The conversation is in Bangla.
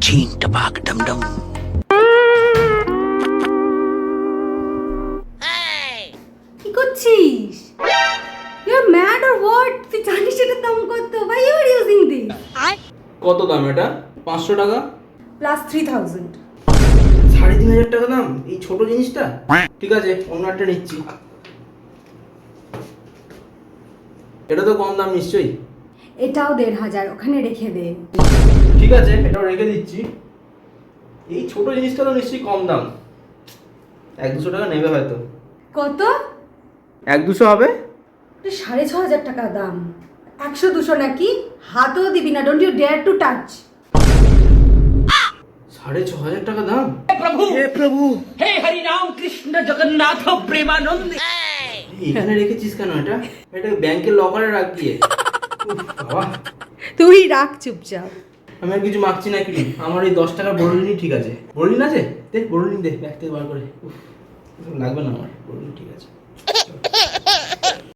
ঝিং টপাক ডমডম। কি করছিস? You're mad or what? তুই জানিস এটার দাম কত? Why you are using this? কত দাম এটা? 500 টাকা? Plus 3000. 3500 টাকা দাম এই ছোট জিনিসটা? ঠিক আছে, অন্য একটা নিচ্ছি। এটা তো কম দাম নিশ্চয়ই। এটাও 1500, ওখানে রেখে দে। ঠিক আছে, এটাও রেখে দিচ্ছি। এই ছোট জিনিসটা তো নিশ্চয়ই কম দাম। 1-200 টাকা নেবে হয়তো। কত? 1-200 হবে? 6500 টাকা দাম। 100-200 নাকি? হাতও দিবি না। Don't you dare to touch. 6500 টাকা দাম? প্রভু হে হরি রাম কৃষ্ণ জগন্নাথ প্রেমানন্দ। এখানে রেখেছিস কেন এটা? এটা ব্যাংকের লকারে রাখ গিয়ে। উফ, বাবা, তুই রাখ চুপচাপ। আমি আর কিছু মাগছি না কিনি। আমার এই 10 টাকার বড়লিনই ঠিক আছে। বড়লিন আছে? দে বড়লিন দে, ব্যাগ থেকে বার করে। উফ, লাগবে না আমার বড়লিন, ঠিক আছে।